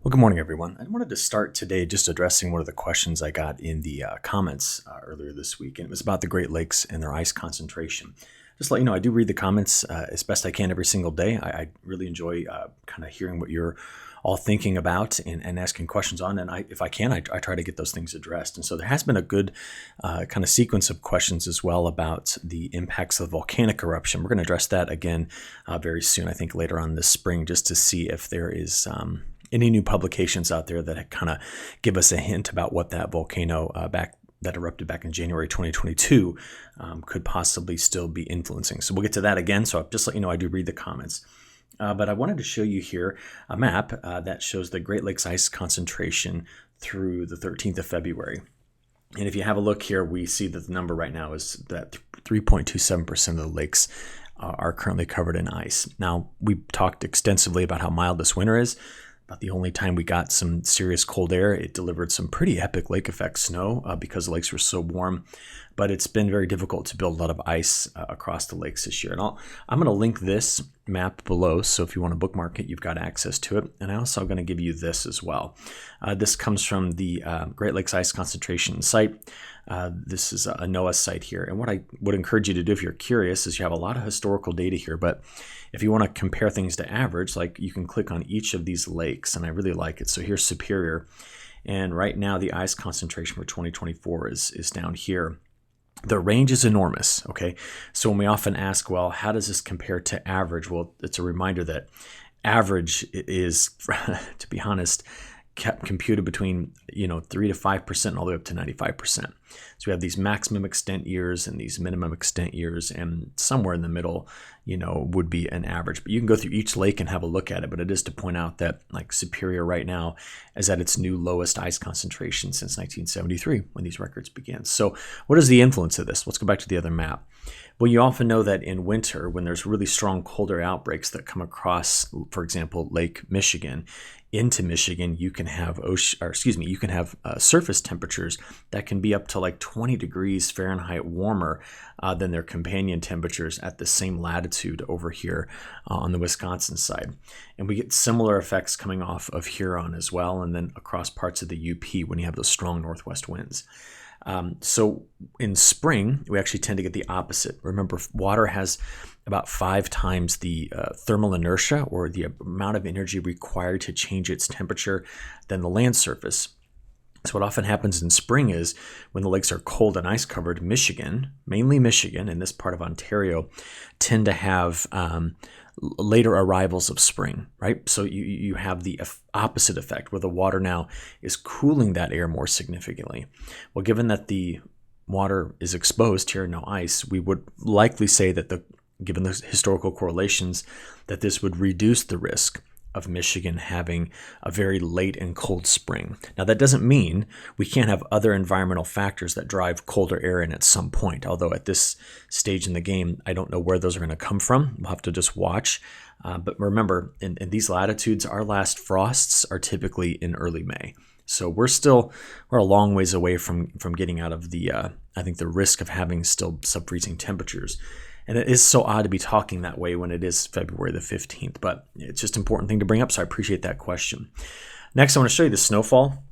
Well, good morning, everyone. I wanted to start today just addressing one of the questions I got in the comments earlier this week, and it was about the Great Lakes and their ice concentration. Just to let you know, I do read the comments as best I can every single day. I really enjoy kind of hearing what you're all thinking about and asking questions on, and if I can, I try to get those things addressed. And so there has been a good kind of sequence of questions as well about the impacts of volcanic eruption. We're going to address that again very soon, I think later on this spring, just to see if there is any new publications out there that kind of give us a hint about what that volcano that erupted back in January 2022 could possibly still be influencing. So we'll get to that again. So I'll just let you know I do read the comments. But I wanted to show you here a map that shows the Great Lakes ice concentration through the 13th of February. And if you have a look here, we see that the number right now is that 3.27% of the lakes are currently covered in ice. Now, we talked extensively about how mild this winter is. About the only time we got some serious cold air, it delivered some pretty epic lake effect snow because the lakes were so warm. But it's been very difficult to build a lot of ice across the lakes this year. And I'm going to link this map below, so if you want to bookmark it, you've got access to it. And I also going to give you this as well. This comes from the Great Lakes Ice Concentration site. This is a NOAA site here. And what I would encourage you to do if you're curious is you have a lot of historical data here, but if you want to compare things to average, like you can click on each of these lakes, and I really like it. So here's Superior, and right now the ice concentration for 2024 is down here. The range is enormous, okay? So when we often ask, well, how does this compare to average? Well, it's a reminder that average is, to be honest, kept computed between 3 to 5% and all the way up to 95%. So we have these maximum extent years and these minimum extent years, and somewhere in the middle, would be an average. But you can go through each lake and have a look at it. But it is to point out that like Superior right now is at its new lowest ice concentration since 1973 when these records began. So what is the influence of this? Let's go back to the other map. Well, you often know that in winter, when there's really strong colder outbreaks that come across, for example, Lake Michigan into Michigan, you can have surface temperatures that can be up to like 20 degrees Fahrenheit warmer than their companion temperatures at the same latitude over here on the Wisconsin side. And we get similar effects coming off of Huron as well, and then across parts of the UP when you have those strong northwest winds. So in spring, we actually tend to get the opposite. Remember, water has about 5 times the thermal inertia, or the amount of energy required to change its temperature, than the land surface. So what often happens in spring is when the lakes are cold and ice covered, mainly Michigan and this part of Ontario, tend to have later arrivals of spring, right? So you have the opposite effect where the water now is cooling that air more significantly. Well, given that the water is exposed here, no ice, we would likely say that given the historical correlations, that this would reduce the risk of Michigan having a very late and cold spring. Now, that doesn't mean we can't have other environmental factors that drive colder air in at some point, although at this stage in the game, I don't know where those are going to come from. We'll have to just watch. But remember, in these latitudes, our last frosts are typically in early May. So we're a long ways away from getting out of the risk of having still sub-freezing temperatures. And it is so odd to be talking that way when it is February the 15th, but it's just an important thing to bring up, so I appreciate that question. Next, I want to show you the snowfall.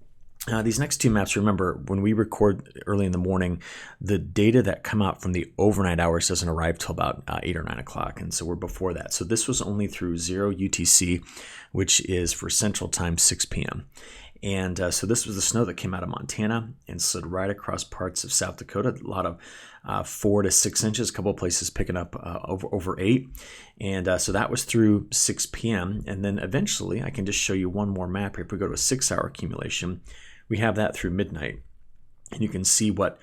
These next two maps, remember, when we record early in the morning, the data that come out from the overnight hours doesn't arrive till about 8 or 9 o'clock, and so we're before that. So this was only through 0 UTC, which is for Central Time, 6 p.m. And so this was the snow that came out of Montana and slid right across parts of South Dakota. A lot of 4 to 6 inches, a couple of places picking up over 8. And so that was through 6 p.m. And then eventually, I can just show you one more map here. If we go to a 6-hour accumulation, we have that through midnight. And you can see what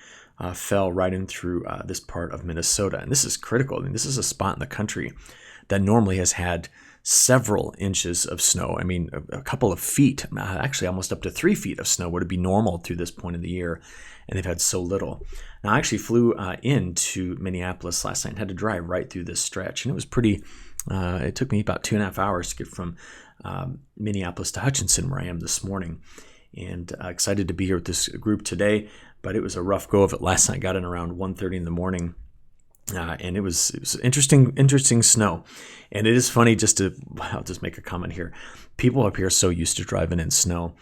fell right in through this part of Minnesota. And this is critical. I mean, this is a spot in the country that normally has had several inches of snow. I mean, a couple of feet, actually almost up to 3 feet of snow would be normal through this point of the year, and they've had so little. Now, I actually flew into Minneapolis last night and had to drive right through this stretch, and it was pretty, it took me about 2.5 hours to get from Minneapolis to Hutchinson, where I am this morning, and excited to be here with this group today, but it was a rough go of it last night. Got in around 1:30 in the morning, And it was interesting snow. And it is funny I'll just make a comment here. People up here are so used to driving in snow.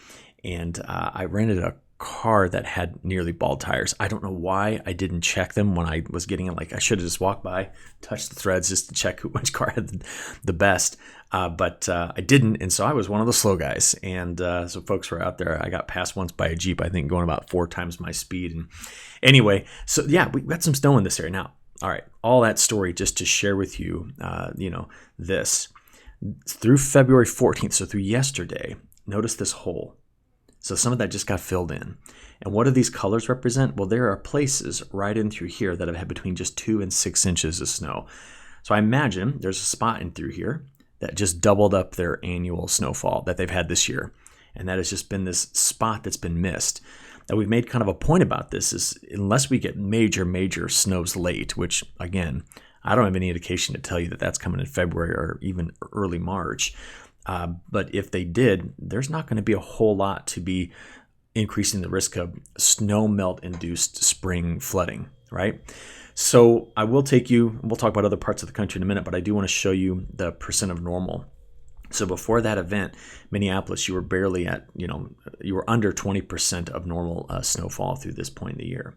And I rented a car that had nearly bald tires. I don't know why I didn't check them when I was getting it. Like, I should have just walked by, touched the threads just to check which car had the best. But I didn't. And so I was one of the slow guys. And so folks were out there. I got passed once by a Jeep, I think going about 4 times my speed. And anyway, so yeah, we got some snow in this area now. All right, all that story just to share with you, this. Through February 14th, so through yesterday, notice this hole. So some of that just got filled in. And what do these colors represent? Well, there are places right in through here that have had between just 2 and 6 inches of snow. So I imagine there's a spot in through here that just doubled up their annual snowfall that they've had this year. And that has just been this spot that's been missed. Now, we've made kind of a point about this is unless we get major snows late, which, again, I don't have any indication to tell you that that's coming in February or even early March. But if they did, there's not going to be a whole lot to be increasing the risk of snow melt-induced spring flooding, right? So I will take you, we'll talk about other parts of the country in a minute, but I do want to show you the percent of normal. So before that event, Minneapolis, you were barely at, you were under 20% of normal snowfall through this point in the year.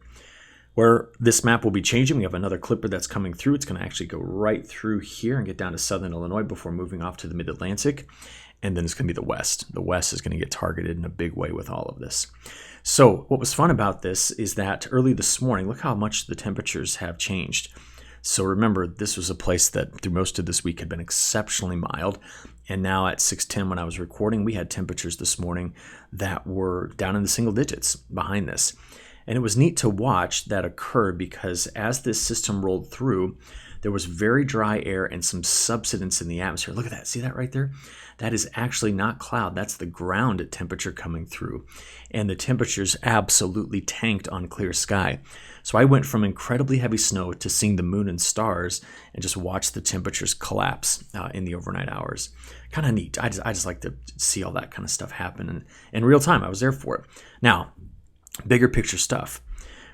Where this map will be changing, we have another clipper that's coming through. It's going to actually go right through here and get down to southern Illinois before moving off to the mid-Atlantic. And then it's going to be the West. The West is going to get targeted in a big way with all of this. So what was fun about this is that early this morning, look how much the temperatures have changed. So remember, this was a place that through most of this week had been exceptionally mild. And now at 6:10 when I was recording, we had temperatures this morning that were down in the single digits behind this. And it was neat to watch that occur because as this system rolled through, there was very dry air and some subsidence in the atmosphere. Look at that. See that right there? That is actually not cloud. That's the ground at temperature coming through. And the temperatures absolutely tanked on clear sky. So I went from incredibly heavy snow to seeing the moon and stars and just watch the temperatures collapse in the overnight hours. Kind of neat. I just like to see all that kind of stuff happen. And in real time, I was there for it. Now, bigger picture stuff.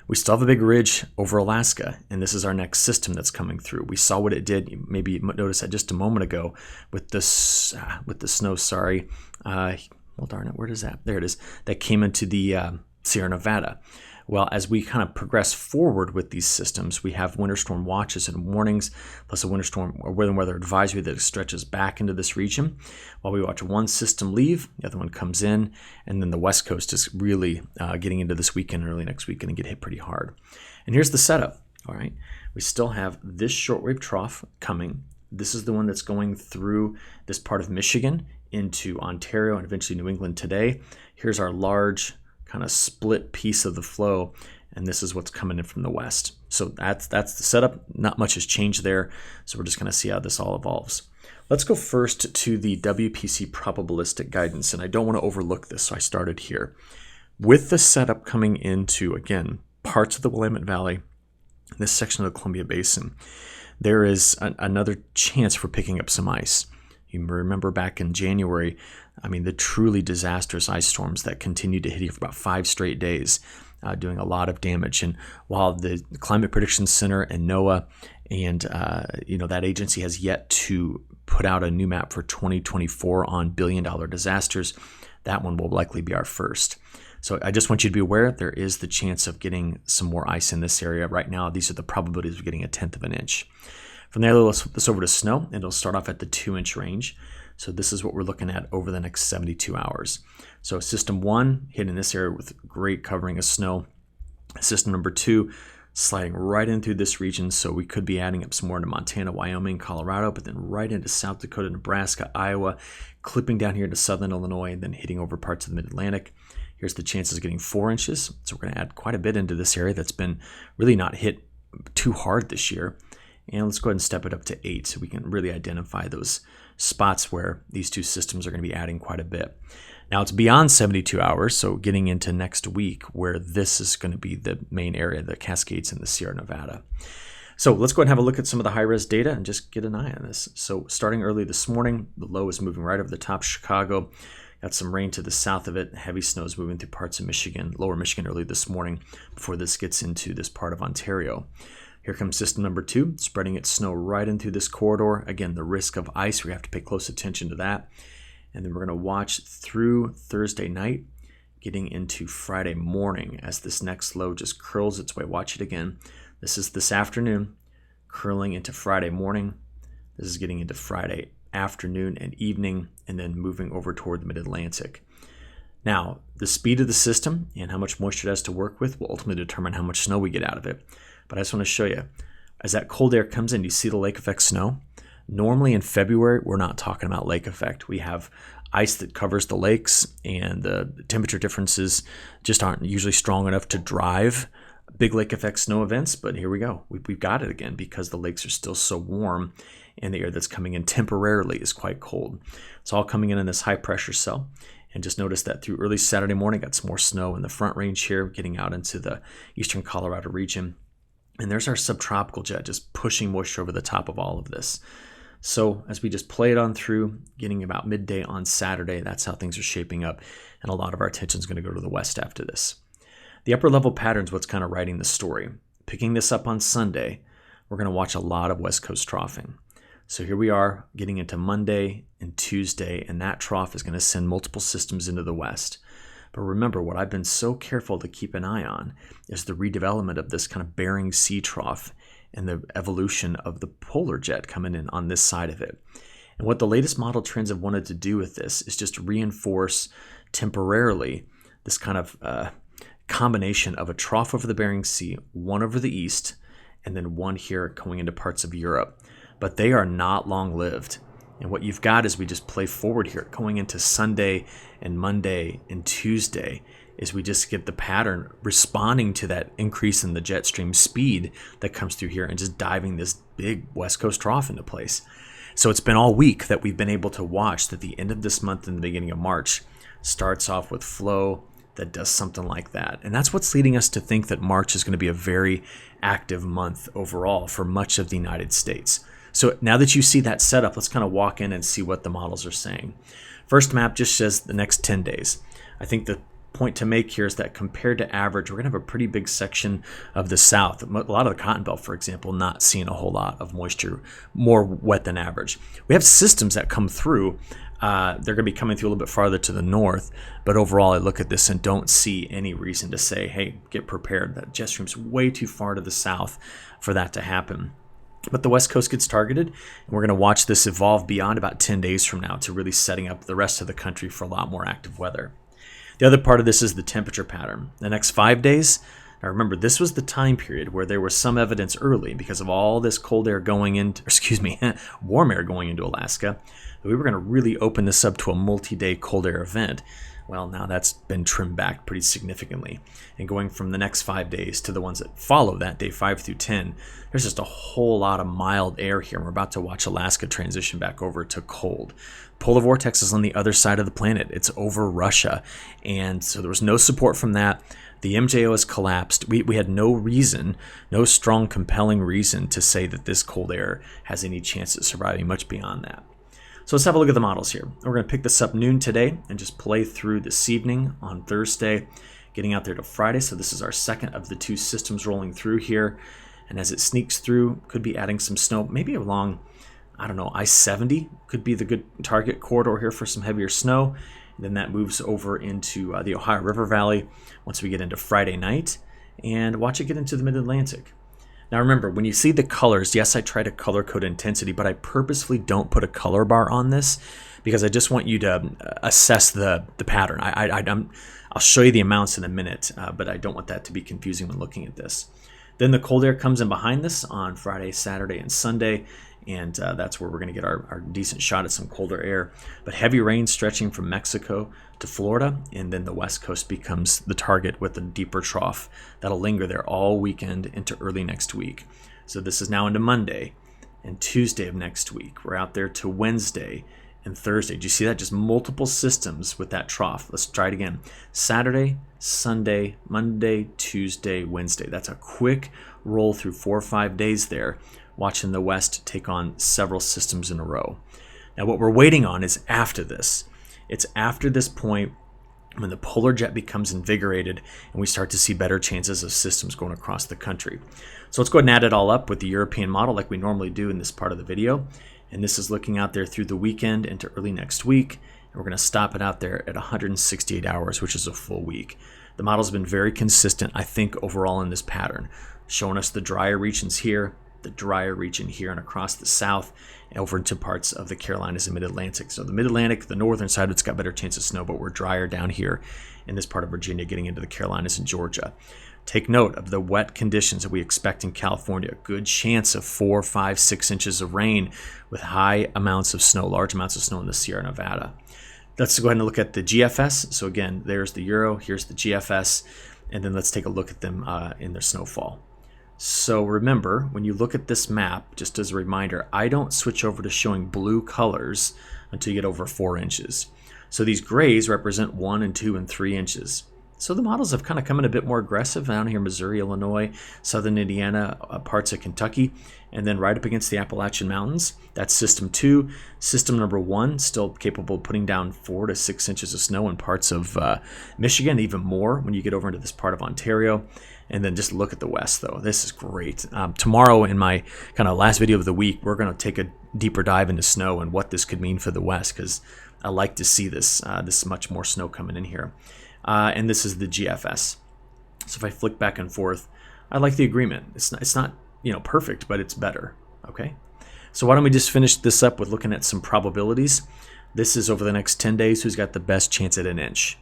We still have a big ridge over Alaska, and this is our next system that's coming through. We saw what it did. Maybe you noticed that just a moment ago with the snow. Sorry, well, darn it, where is that? There it is. That came into the Sierra Nevada. Well, as we kind of progress forward with these systems, we have winter storm watches and warnings, plus a winter storm or weather advisory that stretches back into this region. While we watch one system leave, the other one comes in, and then the West Coast is really getting into this weekend, early next weekend, and get hit pretty hard. And here's the setup. All right, we still have this shortwave trough coming. This is the one that's going through this part of Michigan into Ontario and eventually New England today. Here's our large kind of split piece of the flow, and this is what's coming in from the west. So that's the setup. Not much has changed there, so we're just going to see how this all evolves. Let's go first to the WPC probabilistic guidance, and I don't want to overlook this, so I started here. With the setup coming into, again, parts of the Willamette Valley, this section of the Columbia Basin, there is another chance for picking up some ice. You remember back in January, the truly disastrous ice storms that continued to hit you for about 5 straight days, doing a lot of damage. And while the Climate Prediction Center and NOAA and that agency has yet to put out a new map for 2024 on billion-dollar disasters, that one will likely be our first. So I just want you to be aware there is the chance of getting some more ice in this area. Right now, these are the probabilities of getting 1/10 of an inch. From there, let's flip this over to snow, and it'll start off at the 2-inch range. So this is what we're looking at over the next 72 hours. So system 1 hitting this area with great covering of snow. System number 2 sliding right in through this region. So we could be adding up some more into Montana, Wyoming, Colorado, but then right into South Dakota, Nebraska, Iowa, clipping down here into southern Illinois, and then hitting over parts of the mid-Atlantic. Here's the chances of getting 4 inches. So we're going to add quite a bit into this area that's been really not hit too hard this year. And let's go ahead and step it up to 8 so we can really identify those spots where these two systems are going to be adding quite a bit. Now it's beyond 72 hours, so getting into next week where this is going to be the main area, the Cascades and the Sierra Nevada. So let's go ahead and have a look at some of the high-res data and just get an eye on this. So starting early this morning, the low is moving right over the top of Chicago. Got some rain to the south of it. Heavy snow is moving through parts of Michigan, lower Michigan early this morning before this gets into this part of Ontario. Here comes system number 2, spreading its snow right in through this corridor. Again, the risk of ice, we have to pay close attention to that. And then we're going to watch through Thursday night, getting into Friday morning as this next low just curls its way. Watch it again. This is this afternoon, curling into Friday morning. This is getting into Friday afternoon and evening, and then moving over toward the mid-Atlantic. Now, the speed of the system and how much moisture it has to work with will ultimately determine how much snow we get out of it. But I just want to show you, as that cold air comes in, you see the lake effect snow? Normally in February, we're not talking about lake effect. We have ice that covers the lakes, and the temperature differences just aren't usually strong enough to drive big lake effect snow events. But here we go. We've got it again because the lakes are still so warm, and the air that's coming in temporarily is quite cold. It's all coming in this high pressure cell. And just notice that through early Saturday morning, got some more snow in the Front Range here, getting out into the eastern Colorado region. And there's our subtropical jet just pushing moisture over the top of all of this. So as we just play it on through, getting about midday on Saturday, that's how things are shaping up. And a lot of our attention is going to go to the west after this. The upper level pattern is what's kind of writing the story. Picking this up on Sunday, we're going to watch a lot of West Coast troughing. So here we are getting into Monday and Tuesday, and that trough is going to send multiple systems into the west. But remember, what I've been so careful to keep an eye on is the redevelopment of this kind of Bering Sea trough and the evolution of the polar jet coming in on this side of it. And what the latest model trends have wanted to do with this is just reinforce temporarily this kind of combination of a trough over the Bering Sea, one over the east, and then one here going into parts of Europe. But they are not long-lived. And what you've got as we just play forward here, going into Sunday and Monday and Tuesday, is we just get the pattern responding to that increase in the jet stream speed that comes through here and just diving this big West Coast trough into place. So it's been all week that we've been able to watch that the end of this month and the beginning of March starts off with flow that does something like that. And that's what's leading us to think that March is going to be a very active month overall for much of the United States. So now that you see that setup, let's kind of walk in and see what the models are saying. First map just says the next 10 days. I think the point to make here is that compared to average, we're going to have a pretty big section of the south. A lot of the Cotton Belt, for example, not seeing a whole lot of moisture, more wet than average. We have systems that come through. They're going to be coming through a little bit farther to the north, but overall I look at this and don't see any reason to say, hey, get prepared. That jet stream's way too far to the south for that to happen. But the West Coast gets targeted, and we're going to watch this evolve beyond about 10 days from now to really setting up the rest of the country for a lot more active weather. The other part of this is the temperature pattern. The next 5 days, now remember, this was the time period where there was some evidence early because of all this cold air going into, warm air going into Alaska, that we were going to really open this up to a multi-day cold air event. Well, now that's been trimmed back pretty significantly. And going from the next 5 days to the ones that follow that, day 5 through 10, there's just a whole lot of mild air here. We're about to watch Alaska transition back over to cold. Polar vortex is on the other side of the planet. It's over Russia. And so there was no support from that. The MJO has collapsed. We had no reason, no strong, compelling reason to say that this cold air has any chance of surviving much beyond that. So let's have a look at the models here. We're going to pick this up noon today and just play through this evening on Thursday, getting out there to Friday. So this is our second of the two systems rolling through here. And as it sneaks through, could be adding some snow, maybe along, I-70 could be the good target corridor here for some heavier snow. And then that moves over into the Ohio River Valley once we get into Friday night, and watch it get into the mid-Atlantic. Now remember, when you see the colors, yes, I try to color code intensity, but I purposefully don't put a color bar on this because I just want you to assess the pattern. I'll show you the amounts in a minute, but I don't want that to be confusing when looking at this. Then the cold air comes in behind this on Friday, Saturday, and Sunday, and that's where we're going to get our decent shot at some colder air. But heavy rain stretching from Mexico to Florida, and then the West Coast becomes the target with a deeper trough that'll linger there all weekend into early next week. So this is now into Monday and Tuesday of next week. We're out there to Wednesday and Thursday. Do you see that? Just multiple systems with that trough. Let's try it again. Saturday, Sunday, Monday, Tuesday, Wednesday. That's a quick roll through 4 or 5 days there, watching the West take on several systems in a row. Now what we're waiting on is after this. It's after this point when the polar jet becomes invigorated and we start to see better chances of systems going across the country. So let's go ahead and add it all up with the European model like we normally do in this part of the video. And this is looking out there through the weekend into early next week. And we're going to stop it out there at 168 hours, which is a full week. The model's been very consistent, I think, overall in this pattern, showing us the drier regions here, the drier region here and across the south and over into parts of the Carolinas and Mid-Atlantic. So the Mid-Atlantic, the northern side, it's got better chance of snow, but we're drier down here in this part of Virginia, getting into the Carolinas and Georgia. Take note of the wet conditions that we expect in California. Good chance of 4, 5, 6 inches of rain with high amounts of snow, large amounts of snow in the Sierra Nevada. Let's go ahead and look at the GFS. So again, there's the Euro, here's the GFS, and then let's take a look at them in their snowfall. So remember, when you look at this map, just as a reminder, I don't switch over to showing blue colors until you get over 4 inches. So these grays represent 1 and 2 and 3 inches. So the models have kind of come in a bit more aggressive down here, Missouri, Illinois, southern Indiana, parts of Kentucky, and then right up against the Appalachian Mountains. That's system 2. System number 1, still capable of putting down 4 to 6 inches of snow in parts of Michigan, even more when you get over into this part of Ontario. And then just look at the west, though. This is great. Tomorrow, in my kind of last video of the week, we're going to take a deeper dive into snow and what this could mean for the west, because I like to see this much more snow coming in here. And this is the GFS. So if I flick back and forth, I like the agreement. It's not perfect, but it's better. Okay. So why don't we just finish this up with looking at some probabilities? This is over the next 10 days. Who's got the best chance at an inch?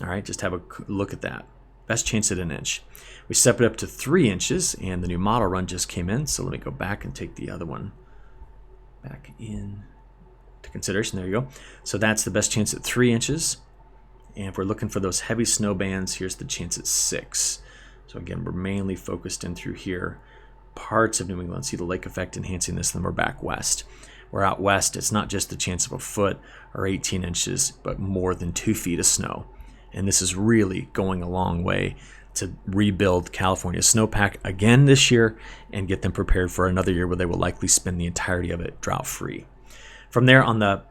All right, just have a look at that. Best chance at an inch. We step it up to 3 inches, and the new model run just came in. So let me go back and take the other one back in to consideration. There you go. So that's the best chance at 3 inches. And if we're looking for those heavy snow bands, here's the chance at 6. So again, we're mainly focused in through here. Parts of New England, see the lake effect enhancing this, then we're back west. We're out west, it's not just the chance of a foot or 18 inches, but more than 2 feet of snow. And this is really going a long way to rebuild California's snowpack again this year and get them prepared for another year where they will likely spend the entirety of it drought-free. From there, on the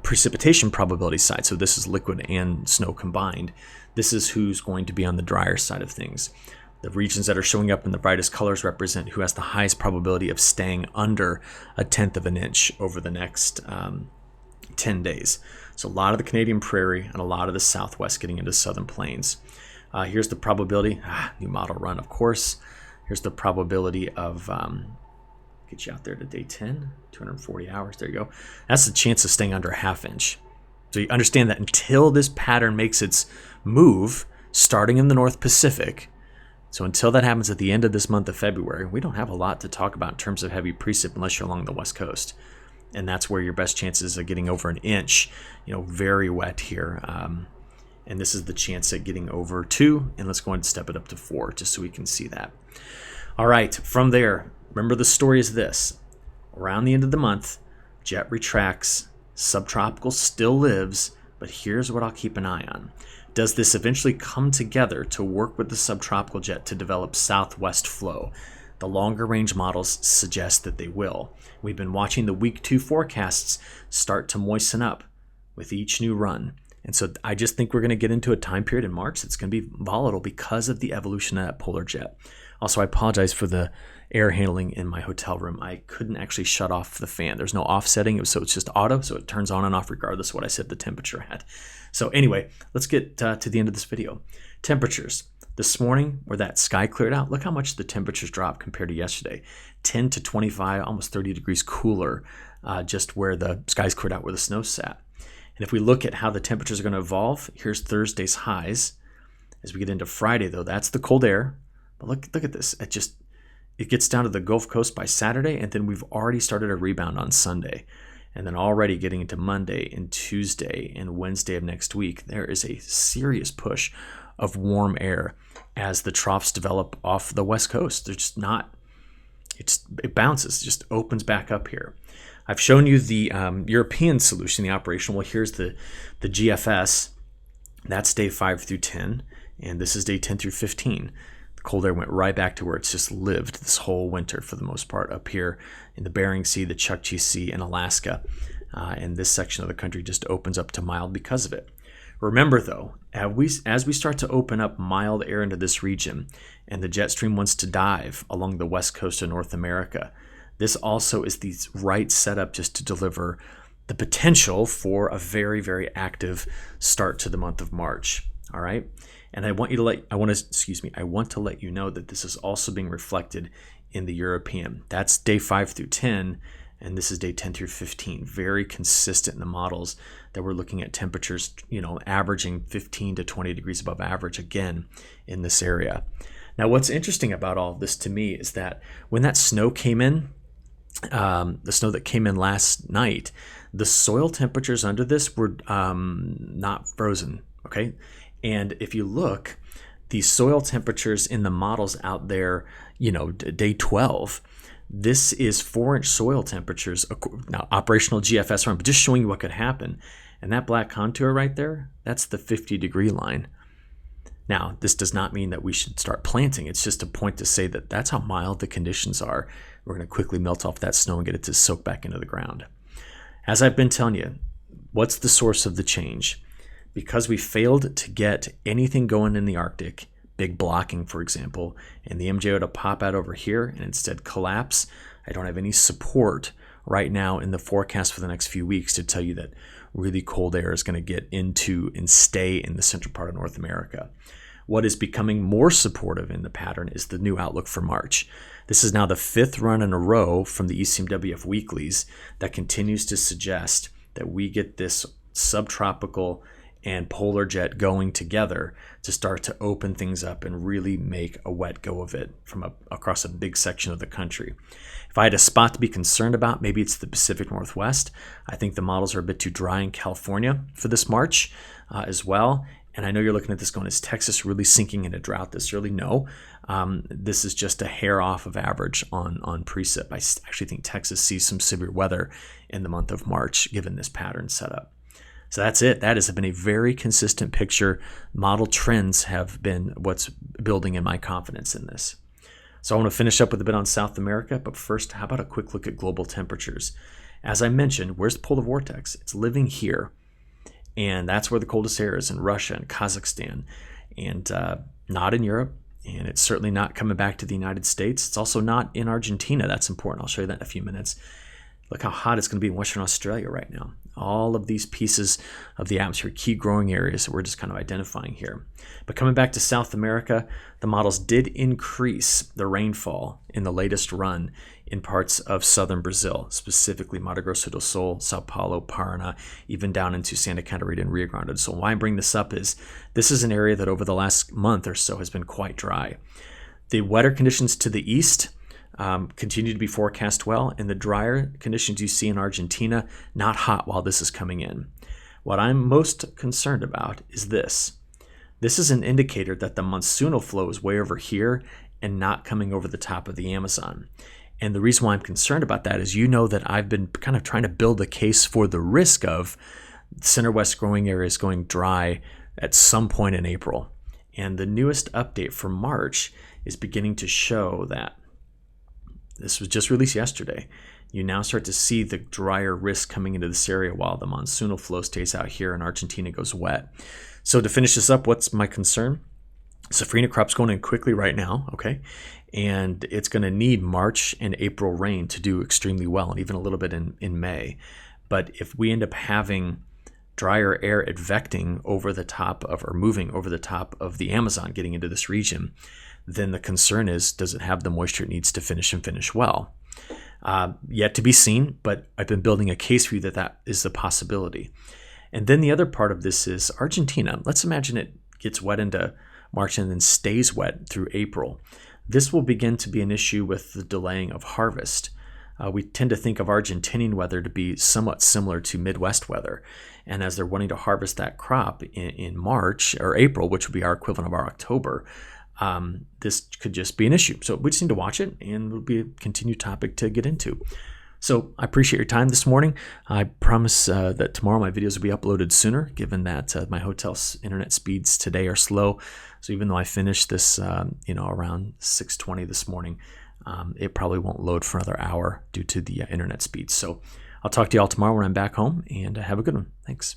precipitation probability side, so this is liquid and snow combined, this is who's going to be on the drier side of things. The regions that are showing up in the brightest colors represent who has the highest probability of staying under 1/10 of an inch over the next 10 days. So a lot of the Canadian prairie and a lot of the southwest getting into southern plains. Here's the probability, new model run, of course. Here's the probability of, get you out there to day 10, 240 hours, there you go. That's the chance of staying under 1/2 inch. So you understand that until this pattern makes its move, starting in the North Pacific, so until that happens at the end of this month of February, we don't have a lot to talk about in terms of heavy precip unless you're along the West Coast. And that's where your best chances of getting over an inch, very wet here. And this is the chance at getting over 2, and let's go ahead and step it up to 4 just so we can see that. All right, from there, remember the story is this. Around the end of the month, jet retracts, subtropical still lives, but here's what I'll keep an eye on. Does this eventually come together to work with the subtropical jet to develop southwest flow? The longer range models suggest that they will. We've been watching the week 2 forecasts start to moisten up with each new run. And so I just think we're going to get into a time period in March that's going to be volatile because of the evolution of that polar jet. Also, I apologize for the air handling in my hotel room. I couldn't actually shut off the fan. There's no offsetting, so it's just auto, so it turns on and off regardless of what I set the temperature at. So anyway, let's get to the end of this video. Temperatures. This morning, where that sky cleared out, look how much the temperatures dropped compared to yesterday. 10 to 25, almost 30 degrees cooler, just where the skies cleared out, where the snow sat. And if we look at how the temperatures are going to evolve, here's Thursday's highs. As we get into Friday, though, that's the cold air. But look at this. It gets down to the Gulf Coast by Saturday, and then we've already started a rebound on Sunday. And then already getting into Monday and Tuesday and Wednesday of next week, there is a serious push of warm air as the troughs develop off the West Coast. They're just not, it bounces, it just opens back up here. I've shown you the European solution, the operational. Well, here's the GFS. That's day 5 through 10, and this is day 10 through 15. The cold air went right back to where it's just lived this whole winter for the most part up here in the Bering Sea, the Chukchi Sea, and Alaska. And this section of the country just opens up to mild because of it. Remember though, as we start to open up mild air into this region and the jet stream wants to dive along the west coast of North America, this also is the right setup just to deliver the potential for a very, very active start to the month of March. All right. And I want to let you know that this is also being reflected in the European. That's day 5 through 10, and this is day 10 through 15. Very consistent in the models that we're looking at temperatures, averaging 15 to 20 degrees above average again in this area. Now, what's interesting about all of this to me is that when that snow came in, the snow that came in last night, the soil temperatures under this were not frozen, okay? And if you look, the soil temperatures in the models out there, day 12, this is 4-inch soil temperatures. Now, operational GFS run, but just showing you what could happen. And that black contour right there, that's the 50-degree line. Now, this does not mean that we should start planting. It's just a point to say that that's how mild the conditions are. We're going to quickly melt off that snow and get it to soak back into the ground. As I've been telling you, what's the source of the change? Because we failed to get anything going in the Arctic, big blocking, for example, and the MJO to pop out over here and instead collapse, I don't have any support right now in the forecast for the next few weeks to tell you that really cold air is going to get into and stay in the central part of North America. What is becoming more supportive in the pattern is the new outlook for March. This is now the 5th run in a row from the ECMWF weeklies that continues to suggest that we get this subtropical and polar jet going together to start to open things up and really make a wet go of it from across a big section of the country. If I had a spot to be concerned about, maybe it's the Pacific Northwest. I think the models are a bit too dry in California for this March as well. And I know you're looking at this going, is Texas really sinking into drought this early? No. This is just a hair off of average on precip. I actually think Texas sees some severe weather in the month of March given this pattern setup. So that's it. That has been a very consistent picture. Model trends have been what's building in my confidence in this. So I want to finish up with a bit on South America, but first, how about a quick look at global temperatures? As I mentioned, where's the polar vortex? It's living here, and that's where the coldest air is, in Russia and Kazakhstan, and not in Europe, and it's certainly not coming back to the United States. It's also not in Argentina. That's important. I'll show you that in a few minutes. Look how hot it's going to be in Western Australia right now. All of these pieces of the atmosphere, key growing areas that we're just kind of identifying here. But coming back to South America, the models did increase the rainfall in the latest run in parts of southern Brazil, specifically Mato Grosso do Sul, Sao Paulo, Paraná, even down into Santa Catarina and Rio Grande do Sul. Why I bring this up is this is an area that over the last month or so has been quite dry. The wetter conditions to the east continue to be forecast well, and the drier conditions you see in Argentina, not hot while this is coming in. What I'm most concerned about is this. This is an indicator that the monsoonal flow is way over here and not coming over the top of the Amazon. And the reason why I'm concerned about that is that I've been kind of trying to build a case for the risk of center west growing areas going dry at some point in April. And the newest update for March is beginning to show that. This was just released yesterday. You now start to see the drier risk coming into this area while the monsoonal flow stays out here and Argentina goes wet. So to finish this up, what's my concern? Safrinha crop's going in quickly right now, okay? And it's going to need March and April rain to do extremely well, and even a little bit in May. But if we end up having drier air advecting over the top of, or moving over the top of the Amazon getting into this region, then the concern is, does it have the moisture it needs to finish and finish well? Yet to be seen, but I've been building a case for you that is the possibility. And then the other part of this is Argentina. Let's imagine it gets wet into March and then stays wet through April. This will begin to be an issue with the delaying of harvest. We tend to think of Argentinian weather to be somewhat similar to Midwest weather. And as they're wanting to harvest that crop in March or April, which would be our equivalent of our October, this could just be an issue. So we just need to watch it, and it'll be a continued topic to get into. So I appreciate your time this morning. I promise that tomorrow my videos will be uploaded sooner, given that my hotel's internet speeds today are slow. So even though I finished this, around 6:20 this morning, it probably won't load for another hour due to the internet speeds. So I'll talk to you all tomorrow when I'm back home, and have a good one. Thanks.